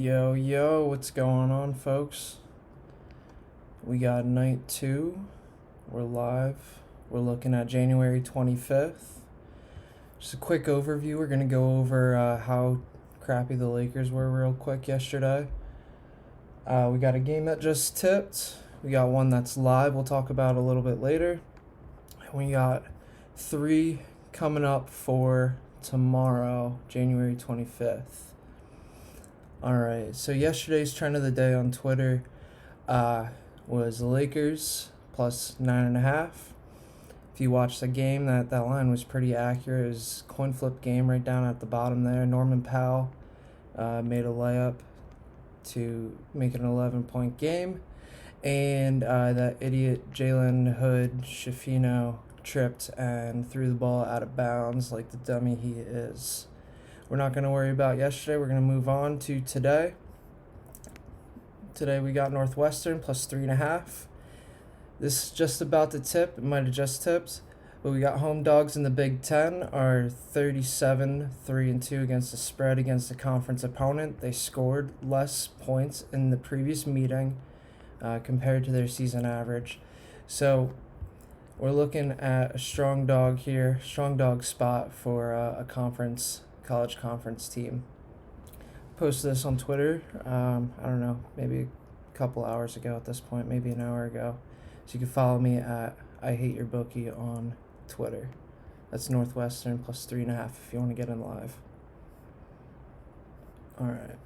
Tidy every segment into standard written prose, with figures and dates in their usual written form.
Yo, what's going on, folks? We got night 2. We're live. We're looking at January 25th. Just a quick overview. We're going to go over how crappy the Lakers were real quick yesterday. We got a game that just tipped. We got one that's live we'll talk about a little bit later. And we got 3 coming up for tomorrow, January 25th. Alright, so yesterday's trend of the day on Twitter was the Lakers plus 9.5. If you watched the game, that line was pretty accurate. It was a coin flip game right down at the bottom there. Norman Powell made a layup to make it an 11-point game. And that idiot Jalen Hood-Schifino tripped and threw the ball out of bounds like the dummy he is. We're not going to worry about yesterday. We're going to move on to today. Today we got Northwestern plus 3.5. This is just about to tip. It might have just tipped. But we got home dogs in the Big Ten are 37-3-2 against the spread against the conference opponent. They scored less points in the previous meeting compared to their season average. So we're looking at a strong dog here, strong dog spot for a college conference team. Posted this on Twitter, I don't know, maybe a couple hours ago at this point, maybe an hour ago. So you can follow me at ihateyourbookie on Twitter. That's Northwestern plus 3.5 if you want to get in live. Alright.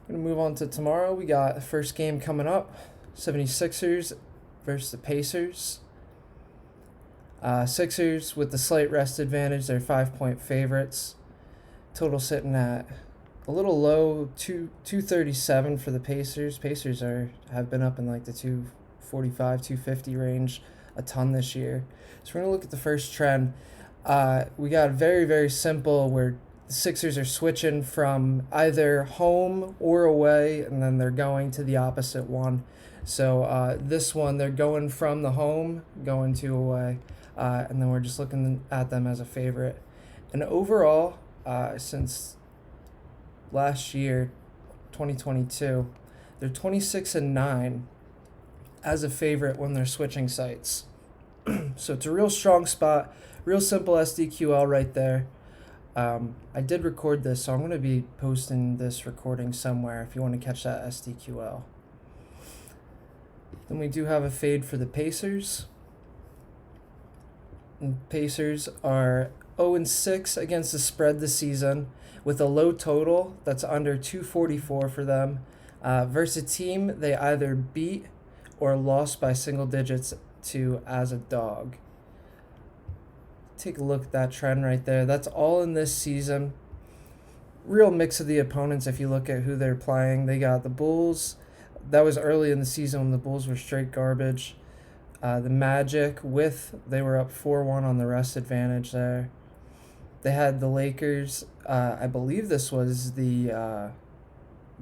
We're going to move on to tomorrow. We got the first game coming up. 76ers versus the Pacers. Sixers with the slight rest advantage. They're 5-point favorites. Total sitting at a little low, 237 for the Pacers. Pacers have been up in like the 245, 250 range a ton this year. So we're going to look at the first trend. We got very, very simple where the Sixers are switching from either home or away, and then they're going to the opposite one. So this one, they're going from the home, going to away, and then we're just looking at them as a favorite. And overall, since last year, 2022, they're 26-9 as a favorite when they're switching sites. So it's a real strong spot, real simple SDQL right there. I did record this, so I'm going to be posting this recording somewhere if you want to catch that SDQL. Then we do have a fade for the Pacers. And Pacers are 0-6 against the spread this season with a low total that's under 244 for them. Versus a team they either beat or lost by single digits to as a dog. Take a look at that trend right there. That's all in this season. Real mix of the opponents if you look at who they're playing. They got the Bulls. That was early in the season when the Bulls were straight garbage. The Magic they were up 4-1 on the rest advantage there. They had the Lakers. I believe this was the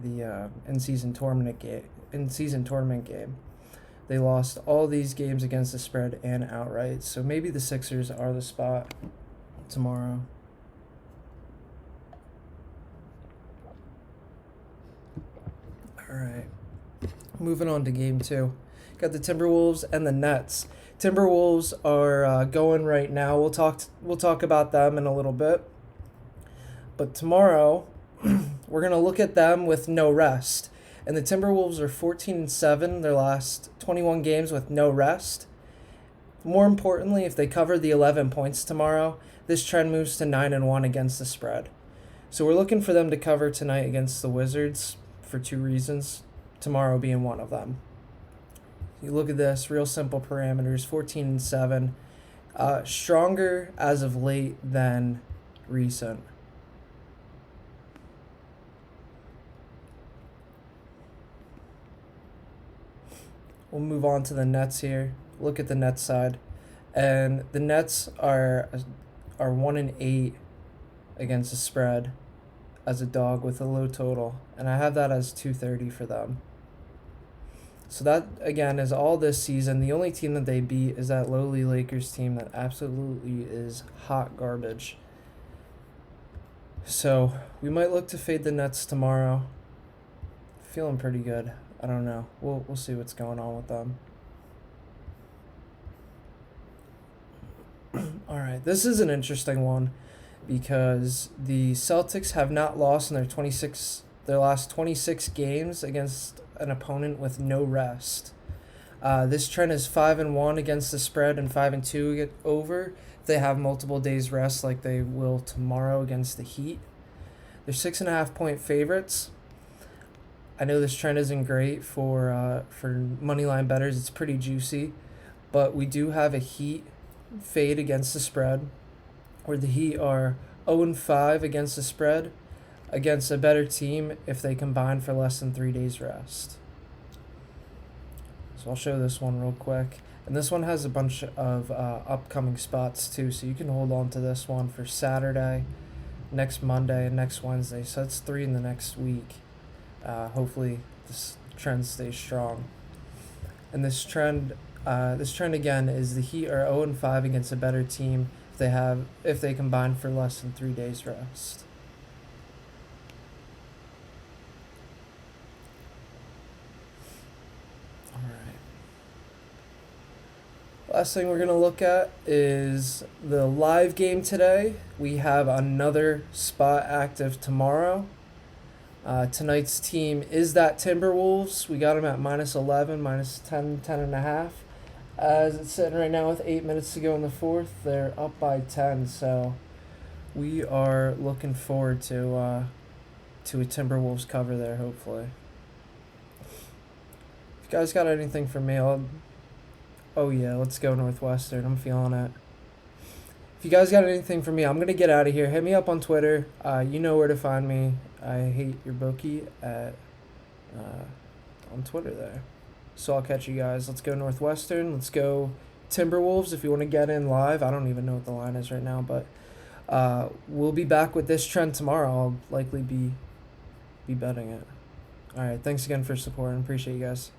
in-season tournament game. They lost all these games against the spread and outright. So maybe the Sixers are the spot tomorrow. All right. Moving on to game 2. Got the Timberwolves and the Nets. Timberwolves are going right now. We'll talk about them in a little bit. But tomorrow, we're going to look at them with no rest. And the Timberwolves are 14-7 their last 21 games with no rest. More importantly, if they cover the 11 points tomorrow, this trend moves to 9-1 against the spread. So we're looking for them to cover tonight against the Wizards for 2 reasons, tomorrow being one of them. You look at this, real simple parameters, 14-7. Stronger as of late than recent. We'll move on to the Nets here. Look at the Nets side. And the Nets are 1-8 against the spread as a dog with a low total. And I have that as 230 for them. So that, again, is all this season. The only team that they beat is that lowly Lakers team that absolutely is hot garbage. So we might look to fade the Nets tomorrow. feeling pretty good. I don't know. We'll see what's going on with them. All right, this is an interesting one because the Celtics have not lost in their last 26 games against an opponent with no rest. This trend is 5-1 against the spread and 5-2 over. They have multiple days rest like they will tomorrow against the Heat. They're 6.5-point favorites. I know this trend isn't great for moneyline bettors. It's pretty juicy, but we do have a Heat fade against the spread, where the Heat are 0-5 against the spread against a better team if they combine for less than 3 days rest. So I'll show this one real quick. And this one has a bunch of upcoming spots too, so you can hold on to this one for Saturday, next Monday, and next Wednesday. So that's 3 in the next week. Hopefully this trend stays strong. And this trend again is the Heat are 0-5 against a better team if they combine for less than 3 days rest. All right. Last thing we're gonna look at is the live game today. We have another spot active tomorrow. Tonight's team is that Timberwolves. We got them at -11, -10, 10.5. As it's sitting right now with 8 minutes to go in the fourth, they're up by 10. So we are looking forward to a Timberwolves cover there, hopefully. If you guys got anything for me, oh yeah, let's go Northwestern. I'm feeling it. If you guys got anything for me, I'm going to get out of here. Hit me up on Twitter. You know where to find me. ihateyourbookie on Twitter there. So I'll catch you guys. Let's go Northwestern. Let's go Timberwolves if you want to get in live. I don't even know what the line is right now, but we'll be back with this trend tomorrow. I'll likely be betting it. All right, thanks again for supporting. Appreciate you guys.